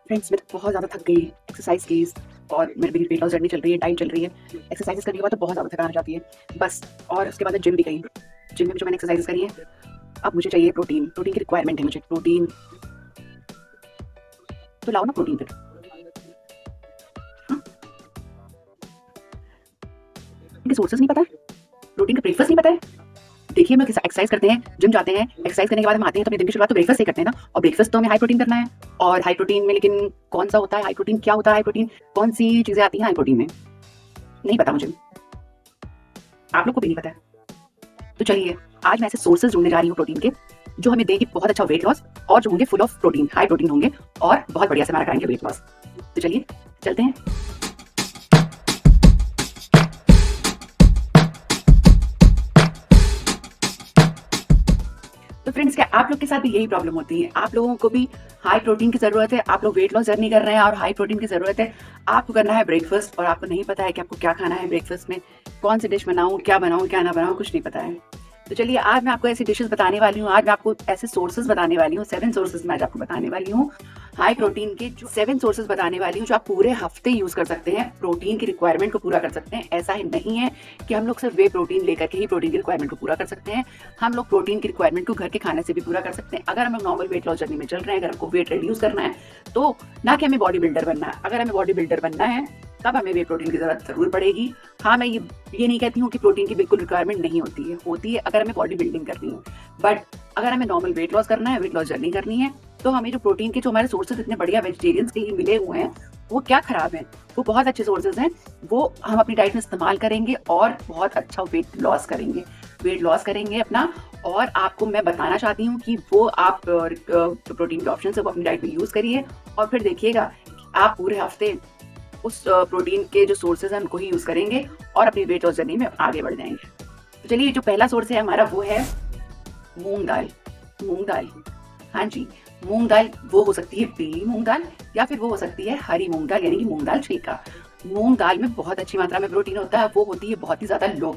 Friends मैं तो बहुत ज़्यादा थक गई एक्सरसाइज की और मेरी वेट लॉस जर्नी चल रही है, डाइट चल रही है। एक्सरसाइज करने के बाद तो बहुत ज़्यादा थकान आ जाती है बस। और उसके बाद जिम भी गई, जिम में जो मैंने एक्सरसाइज करी है, अब मुझे चाहिए प्रोटीन। प्रोटीन की रिक्वायरमेंट है मुझे, प्रोटीन तो लाओ ना प्रोटीन फिर। इनके सोर्सेज नहीं पता है, प्रोटीन का ब्रेकफास्ट नहीं पता है। देखिए, हम एक्सरसाइज करते हैं, जिम जाते हैं, एक्सरसाइज करने के बाद हम आते हैं तो अपने दिन की शुरुआत तो ब्रेकफास्ट से करते हैं ना। और ब्रेकफास्ट तो हमें हाई प्रोटीन करना है। और हाई प्रोटीन में लेकिन कौन सा होता है हाई प्रोटीन, क्या होता है हाई प्रोटीन, कौन सी चीजें आती हैं हाई प्रोटीन में, नहीं पता मुझे, आप लोग को भी नहीं पता है। तो चलिए आज मैं ऐसे सोर्सेज ढूंढने जा रही हूँ प्रोटीन के, जो हमें देंगे बहुत अच्छा वेट लॉस, और जो होंगे full of protein, high protein होंगे और बहुत बढ़िया से हमारा कराएंगे वेट लॉस। तो चलिए चलते हैं। तो फ्रेंड्स, क्या आप लोग के साथ भी यही प्रॉब्लम होती है? आप लोगों को भी हाई प्रोटीन की जरूरत है, आप लोग वेट लॉस जर्नी कर रहे हैं और हाई प्रोटीन की जरूरत है। आपको करना है ब्रेकफास्ट और आपको नहीं पता है कि आपको क्या खाना है ब्रेकफास्ट में, कौन सी डिश बनाऊं, क्या बनाऊं, क्या ना बनाऊं, कुछ नहीं पता है। तो चलिए आज मैं आपको ऐसी डिशेस बताने वाली हूँ, आज मैं आपको ऐसे सोर्सेज बताने वाली हूँ, 7 सोर्सेज मैं आज आपको बताने वाली हूँ। हाई प्रोटीन के जो 7 सोर्सेज बताने वाली हूँ, जो आप पूरे हफ्ते यूज कर सकते हैं, प्रोटीन की रिक्वायरमेंट को पूरा कर सकते हैं। ऐसा ही नहीं है कि हम लोग सिर्फ वे प्रोटीन लेकर के ही प्रोटीन की रिक्वायरमेंट को पूरा कर सकते हैं। हम लोग प्रोटीन की रिक्वायरमेंट को घर के खाने से भी पूरा कर सकते हैं। अगर हम नॉर्मल वेट लॉस जर्नी में चल रहे हैं, अगर हमको वेट रिड्यूस करना है, तो ना कि हमें बॉडी बिल्डर बनना है। अगर हमें बॉडी बिल्डर बनना है तब हमें वे प्रोटीन की जरूरत जरूर पड़ेगी। हाँ, मैं ये नहीं कहती हूँ कि प्रोटीन की बिल्कुल रिक्वायरमेंट नहीं होती है अगर हमें बॉडी बिल्डिंग करनी है। बट अगर हमें नॉर्मल वेट लॉस करना है, वेट लॉस जर्नी करनी है, तो हमें जो प्रोटीन के जो हमारे सोर्सेज इतने बढ़िया वेजिटेरियंस के लिए मिले हुए हैं, वो क्या खराब है, वो बहुत अच्छे सोर्सेज हैं। वो हम अपनी डाइट में इस्तेमाल करेंगे और बहुत अच्छा वेट लॉस करेंगे अपना। और आपको मैं बताना चाहती हूँ कि वो आप प्रोटीन के ऑप्शन है वो अपनी डाइट में यूज करिए और फिर देखिएगा आप पूरे हफ्ते उस प्रोटीन के जो सोर्सेज हैं उनको ही यूज करेंगे और अपनी वेट लॉस जर्नी में आगे बढ़ जाएंगे। तो चलिए, जो पहला सोर्स है हमारा वो है मूंग दाल। मूंग दाल, हाँ जी, मूंग दाल वो हो सकती है पीली मूंग दाल या फिर वो हो सकती है हरी मूंग दाल, यानी कि मूंग दाल छिलका। मूंग दाल में बहुत अच्छी मात्रा में प्रोटीन होता है। वो होती है बहुत ही ज्यादा लो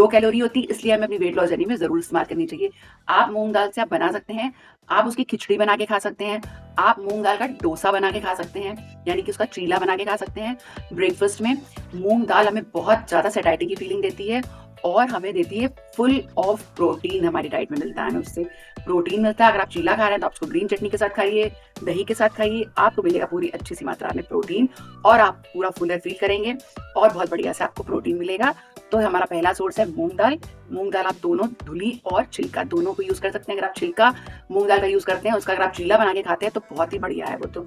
कैलोरी होती है, इसलिए हमें अपनी वेट लॉस जर्नी में जरूर इस्तेमाल करनी चाहिए। आप मूंग दाल से आप बना सकते हैं, आप उसकी खिचड़ी बना के खा सकते हैं, आप मूंग दाल का डोसा बना के खा सकते हैं, यानी कि उसका चीला बना के खा सकते हैं ब्रेकफास्ट में। मूंग दाल हमें बहुत ज्यादा सैटिस्फाइटी की फीलिंग देती है और हमें देती है फुल ऑफ प्रोटीन, हमारी डाइट में मिलता है, हमें उससे प्रोटीन मिलता है। अगर आप चीला खा रहे हैं तो आप उसको ग्रीन चटनी के साथ खाइए, दही के साथ खाइए, आपको मिलेगा पूरी अच्छी सी मात्रा में प्रोटीन और आप पूरा फुलर फील करेंगे और बहुत बढ़िया से आपको प्रोटीन मिलेगा। तो हमारा पहला सोर्स है मूंग दाल। मूंग दाल आप दोनों धुली और छिलका दोनों को यूज कर सकते हैं। अगर आप छिलका मूंग दाल का यूज करते हैं, उसका अगर आप चीला बना के खाते हैं तो बहुत ही बढ़िया है वो तो।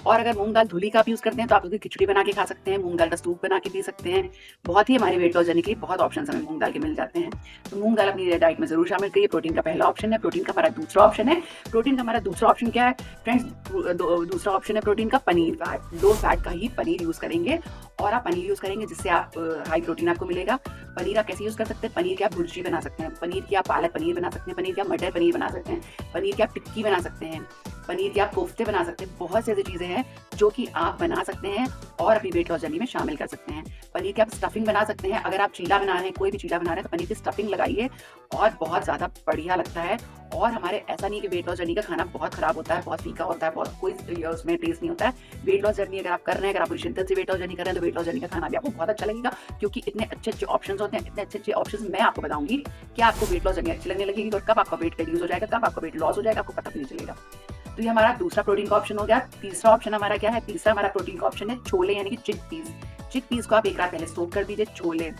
और अगर मूंग दाल धुली का आप यूज करते हैं तो आप उसकी खिचड़ी बना के खा सकते हैं, मूंग दाल का सूप बना के पी सकते हैं। बहुत ही हमारे वेट लॉस जर्नी के लिए बहुत ऑप्शन हमें मूंग दाल के मिल जाते हैं। तो मूंग दाल अपनी डाइट में जरूर शामिल करिए। प्रोटीन का पहला ऑप्शन है। प्रोटीन का हमारा दूसरा ऑप्शन है। प्रोटीन का हमारा दूसरा ऑप्शन क्या है फ्रेंड्स? दूसरा ऑप्शन है प्रोटीन का पनीर का। लो फैट का ही पनीर यूज करेंगे और आप पनीर यूज करेंगे जिससे आप हाई प्रोटीन आपको मिलेगा। पनीर आप कैसे यूज कर सकते हैं? पनीर की आप भुर्जी बना सकते हैं, पनीर की आप पालक पनीर बना सकते हैं, पनीर की आप मटर पनीर बना सकते हैं, पनीर की आप टिक्की बना सकते हैं, पनीर के आप कोफ्ते बना सकते हैं। बहुत सी ऐसी चीजें हैं जो कि आप बना सकते हैं और अपनी वेट लॉस जर्नी में शामिल कर सकते हैं। पनीर के आप स्टफिंग बना सकते हैं। अगर आप चीला बना रहे हैं, कोई भी चीला बना रहे हैं, तो पनीर की स्टफिंग लगाइए और बहुत ज्यादा बढ़िया लगता है। और हमारे ऐसा नहीं कि वेट लॉस जर्नी का खाना बहुत खराब होता है, बहुत फीका होता है, बहुत कोई उसमें टेस्ट नहीं होता है। वेट लॉस जर्नी अगर आप कर रहे हैं, अगर आप शिद्दत से वेट लॉस जर्नी कर रहे हैं, तो वेट लॉस जर्नी का खाना भी आपको बहुत अच्छा लगेगा, क्योंकि इतने अच्छे अच्छे ऑप्शन होते हैं, इतने अच्छे अच्छे ऑप्शन मैं आपको बताऊंगी कि आपको वेट लॉस जर्नी अच्छी लगने लगेगी और कब आपका वेट रिड्यूस हो जाएगा, कब आपका वेट लॉस हो जाएगा, आपको पता भी नहीं चलेगा। तो ये हमारा दूसरा प्रोटीन का ऑप्शन हो गया। तीसरा ऑप्शन हमारा क्या है? तीसरा हमारा प्रोटीन का ऑप्शन है छोले, यानी कि चिक पीस को आप एक रात पहले सोक कर दीजिए। छोले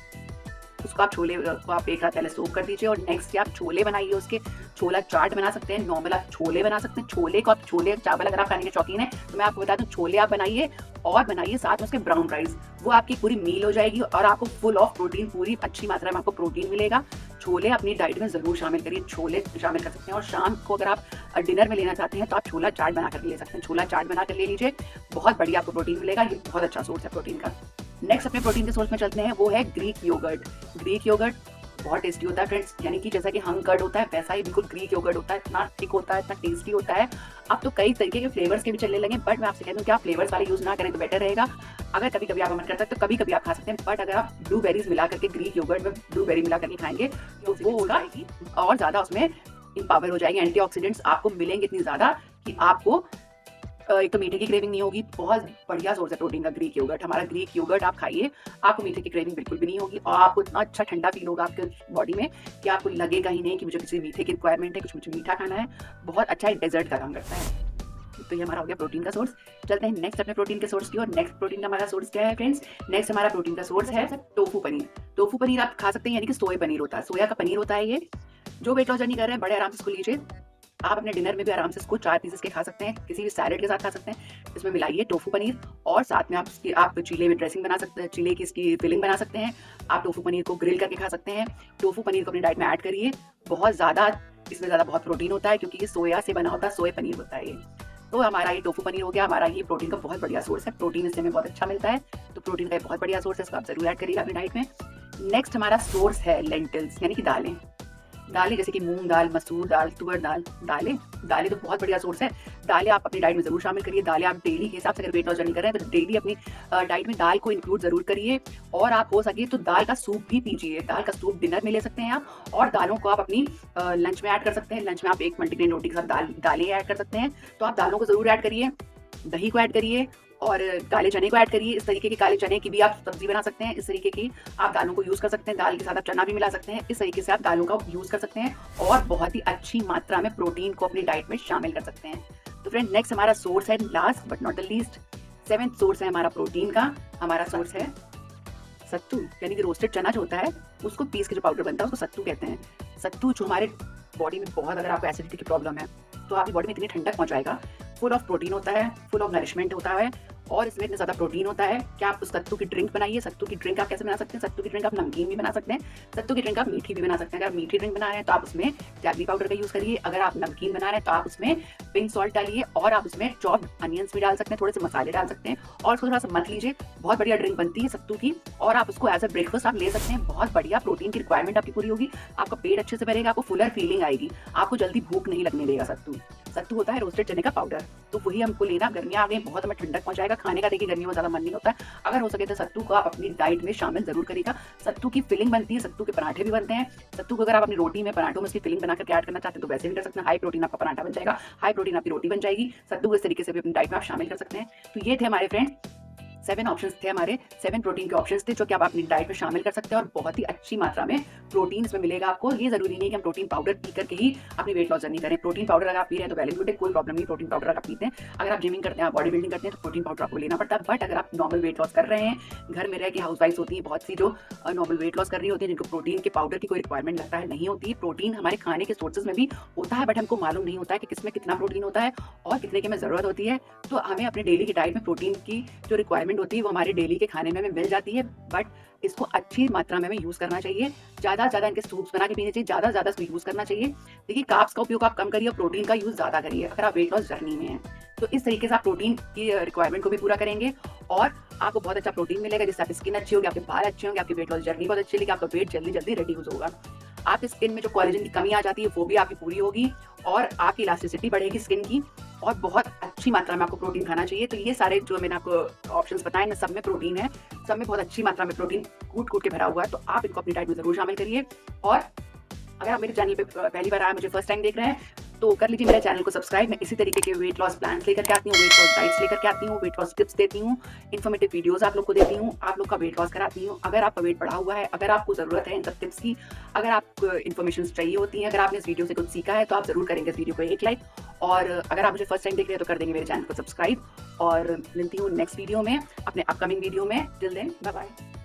को आप एक रात पहले सोक कर दीजिए और नेक्स्ट आप छोले बनाइए, उसके छोला चाट बना सकते हैं, नॉर्मल आप छोले बना सकते हैं। छोले चावल अगर आप खाने के शौकीन है तो मैं आपको बता दूं, छोले आप बनाइए और बनाइए साथ में उसके ब्राउन राइस। वो आपकी पूरी मील हो जाएगी और आपको फुल ऑफ प्रोटीन, पूरी अच्छी मात्रा में आपको प्रोटीन मिलेगा। छोले अपनी डाइट में जरूर शामिल करिए, छोले शामिल कर सकते हैं। और शाम को अगर आप डिनर में लेना चाहते हैं तो आप छोला चाट बना कर ले सकते हैं, छोला चाट बना कर ले लीजिए, बहुत बढ़िया आपको प्रोटीन मिलेगा। ये बहुत अच्छा सोर्स है प्रोटीन का। नेक्स्ट अपने प्रोटीन के सोर्स में चलते हैं, वो है ग्रीक योगर्ट। ग्रीक योगर्ट बहुत टेस्टी होता है फ्रेंड्स, यानी कि जैसा कि हंग कर्ड होता है वैसा ही बिल्कुल ग्रीक योगर्ट होता है। इतना थिक होता है, इतना टेस्टी होता है। अब तो कई तरीके के फ्लेवर्स के भी चलने लगे, बट मैं आपसे कहता हूँ कि आप फ्लेवर्स वाले यूज ना करें तो बेटर रहेगा। अगर कभी कभी आप मन करता है तो कभी कभी आप खा सकते हैं, बट अगर आप ब्लूबेरीज मिला करके ग्रीक योगर्ट में ब्लूबेरी मिला करके खाएंगे तो वो होगा और ज्यादा उसमें इम्पावर हो जाएगी। एंटीऑक्सीडेंट्स आपको मिलेंगे इतनी ज्यादा कि आपको एक तो मीठे की क्रेविंग नहीं होगी, बहुत बढ़िया सोर्स है प्रोटीन का ग्रीक योगर्ट। हमारा ग्रीक योगर्ट आप खाइए, आपको मीठे की क्रेविंग बिल्कुल भी नहीं होगी और आपको इतना अच्छा ठंडा फील होगा आपके बॉडी में कि आपको लगेगा ही नहीं कि मुझे किसी मीठे की रिक्वायरमेंट है, कुछ मुझे मीठा खाना है। बहुत अच्छा एक डेजर्ट का काम करता है। तो ये हमारा हो गया प्रोटीन का सोर्स। चलते हैं नेक्स्ट अपने प्रोटीन के सोर्स की और। नेक्स्ट प्रोटीन का हमारा सोर्स क्या है फ्रेंड्स? नेक्स्ट हमारा प्रोटीन का सोर्स है टोफू पनीर। टोफू पनीर आप खा सकते हैं, यानी कि सोया पनीर होता है, सोया का पनीर होता है ये। जो वेट लॉस जर्नी कर रहे हैं बड़े आराम से इसको लीजिए। आप अपने डिनर में भी आराम से इसको 4 पीसेस के खा सकते हैं, किसी भी सैलेड के साथ खा सकते हैं। इसमें मिलाइए टोफू पनीर और साथ में आप चीले में ड्रेसिंग बना सकते हैं, चीले की इसकी फिलिंग बना सकते हैं। आप टोफू पनीर को ग्रिल करके खा सकते हैं। टोफू पनीर को अपनी डाइट में ऐड करिए। बहुत ज़्यादा इसमें ज़्यादा बहुत प्रोटीन होता है क्योंकि ये सोया से बना होता है, सोया पनीर होता है ये। तो हमारा ये टोफू पनीर हो गया, हमारा ये प्रोटीन का बहुत बढ़िया सोर्स है। प्रोटीन इससे हमें बहुत अच्छा मिलता है, तो प्रोटीन का एक बहुत बढ़िया सोर्स है, इसको आप जरूर ऐड करिएगा अपनी डाइट में। नेक्स्ट हमारा सोर्स है लेंटिल्स, यानी कि दालें। दालें जैसे कि मूंग दाल, मसूर दाल, तुअर दाल, दालें तो बहुत बढ़िया सोर्स है। दालें आप अपनी डाइट में जरूर शामिल करिए। दालें आप डेली के हिसाब से अगर वेट लॉस जर्नी कर रहे हैं तो डेली अपनी डाइट में दाल को इंक्लूड जरूर करिए। और आप हो सके तो दाल का सूप भी पीजिए। दाल का सूप डिनर में ले सकते हैं आप, और दालों को आप अपनी लंच में ऐड कर सकते हैं। लंच में आप एक मल्टीग्रेन रोटी के साथ दालें ऐड कर सकते हैं, तो आप दालों को जरूर ऐड करिए। दही को ऐड करिए और काले चने को ऐड करिए। इस तरीके के काले चने की भी आप सब्जी बना सकते हैं। इस तरीके की आप दालों को यूज कर सकते हैं। दाल के साथ आप चना भी मिला सकते हैं। इस तरीके से आप दालों का यूज कर सकते हैं और बहुत ही अच्छी मात्रा में प्रोटीन को अपनी डाइट में शामिल कर सकते हैं। तो फ्रेंड नेक्स्ट हमारा सोर्स है, last but not the least, 7th source है हमारा प्रोटीन का। हमारा सोर्स है सत्तू, यानी कि रोस्टेड चना जो होता है उसको पीस के जो पाउडर बनता है उसको सत्तू कहते हैं। सत्तू जो हमारे बॉडी में बहुत, अगर आपको एसिडिटी की प्रॉब्लम है तो आपकी बॉडी में इतनी ठंडक पहुंचाएगा। फुल ऑफ प्रोटीन होता है, फुल ऑफ नरिशमेंट होता है और इसमें इतना ज़्यादा प्रोटीन होता है कि आप उस सत्तू की ड्रिंक बनाइए। सत्तू की ड्रिंक आप कैसे बना सकते हैं? सत्तू की ड्रिंक आप नमकीन भी बना सकते हैं, सत्तू की ड्रिंक आप मीठी भी बना सकते हैं। अगर आप मीठी ड्रिंक बना रहे हैं तो आप उसमें जैगरी पाउडर का यूज़ करिए। अगर आप नमकीन बना रहे हैं तो आप उसमें पिंक सॉल्ट डालिए और आप उसमें चॉप्ड अनियंस भी डाल सकते हैं, थोड़े से मसाले डाल सकते हैं और उसको थोड़ा सा मत लीजिए। बहुत बढ़िया ड्रिंक बनती है सत्तू की और आप उसको एज अ ब्रेकफास्ट आप ले सकते हैं। बहुत बढ़िया प्रोटीन की रिक्वायरमेंट आपकी पूरी होगी, आपका पेट अच्छे से भरेगा, आपको फुलर फीलिंग आएगी, आपको जल्दी भूख नहीं लगने देगा। सत्तू होता है रोस्टेड चने का पाउडर, तो वही हमको लेना। गर्मियाँ आ गई, बहुत हमें ठंडक पहुंचाएगा। खाने का देखिए गर्मियों में ज़्यादा मन नहीं होता है, अगर हो सके तो सत्तू को आप अपनी डाइट में शामिल जरूर करिएगा। सत्तू की फिलिंग बनती है, सत्तू के पराठे भी बनते हैं। सत्तू को अगर आप अपनी रोटी में, पराठों में इसकी फिलिंग बना करके ऐड करना चाहते हैं तो वैसे भी कर सकते हैं। हाई प्रोटीन आपका पराठा बन जाएगा, हाई प्रोटीन आपकी रोटी बन जाएगी। सत्तू को इस तरीके से भी अपनी डाइट में आप शामिल कर सकते हैं। तो ये थे हमारे फ्रेंड्स 7 ऑप्शंस थे, हमारे 7 प्रोटीन के ऑप्शंस थे जो कि आप अपनी डाइट में शामिल कर सकते हैं और बहुत ही अच्छी मात्रा में प्रोटीन इसमें मिलेगा आपको। ये जरूरी नहीं कि हम प्रोटीन पाउडर पी करके ही अपनी वेट लॉस जर्नी करें। प्रोटीन पाउडर अगर आप पी रहे हैं तो वेल एंड गुड है, कोई प्रॉब्लम नहीं। प्रोटीन पाउडर अगर आप पीते हैं, अगर आप जिमिंग करते हैं, बॉडी बिल्डिंग करते हैं तो प्रोटीन पाउडर आपको लेना पड़ता है। बट अगर आप नॉर्मल वेट लॉस कर रहे हैं, घर में रह के हाउस वाइफ होती है बहुत सी जो नॉर्मल वेट लॉस कर रही होती है, जिनको प्रोटीन के पाउडर की कोई रिक्वायरमेंट लगता है, नहीं होती। प्रोटीन हमारे खाने के सोर्सेज में भी होता है बट हमको मालूम नहीं होता है कि किसमें कितना प्रोटीन होता है और कितने की हमें जरूरत होती है। तो हमें अपने डेली की डाइट में प्रोटीन की जो रिक्वायरमेंट होती है वो हमारे डेली के खाने में हमें मिल जाती है, बट इसको अच्छी मात्रा में हमें यूज करना चाहिए। ज्यादा से ज्यादा इनके सूप्स बना के पीने चाहिए, ज्यादा से ज्यादा इसको यूज करना चाहिए। देखिए कार्ब्स का उपयोग आप कम करिए और प्रोटीन का यूज ज्यादा करिए अगर आप वेट लॉस जर्नी में हैं। तो इस तरीके से आप प्रोटीन की रिक्वायरमेंट को भी पूरा करेंगे और आपको बहुत अच्छा प्रोटीन मिलेगा, जिससे आपकी स्किन अच्छी होगी, आपके बाल अच्छे होंगे, आपकी वेट लॉस जर्नी बहुत अच्छी होगी, आपका वेट जल्दी जल्दी रिड्यूस होगा। आपकी स्किन में जो कोलेजन की कमी आ जाती है वो भी आपकी पूरी होगी और आपकी इलास्टिसिटी बढ़ेगी स्किन की, और बहुत अच्छी मात्रा में आपको प्रोटीन खाना चाहिए। तो ये सारे जो मैंने आपको ऑप्शंस बताए ना, सब में प्रोटीन है, सब में बहुत अच्छी मात्रा में प्रोटीन कूट कूट के भरा हुआ है। तो आप इनको अपनी डाइट में जरूर शामिल करिए। और अगर आप मेरे चैनल पे पहली बार आए, मुझे फर्स्ट टाइम देख रहे हैं, तो कर लीजिए मेरे चैनल को सब्सक्राइब। मैं इसी तरीके के वेट लॉस प्लान्स लेकर के आती हूँ, वेट लॉस डाइट्स लेकर के आती हूँ, वेट लॉस टिप्स देती हूँ, इन्फॉर्मेटिव वीडियोस आप लोग को देती हूँ, आप लोग का वेट लॉस कराती हूँ। अगर आपका वेट बढ़ा हुआ है, अगर आपको ज़रूरत है इन सब टिप्स की, अगर आपको इन्फॉर्मेशन चाहिए होती है, अगर आपने इस वीडियो से कुछ सीखा है तो आप ज़रूर करेंगे इस वीडियो को एक लाइक। और अगर आप मुझे फर्स्ट टाइम देख रहे हैं तो कर देंगे मेरे चैनल को सब्सक्राइब। और मिलती हूँ नेक्स्ट वीडियो में, अपने अपकमिंग वीडियो में। Till then bye bye.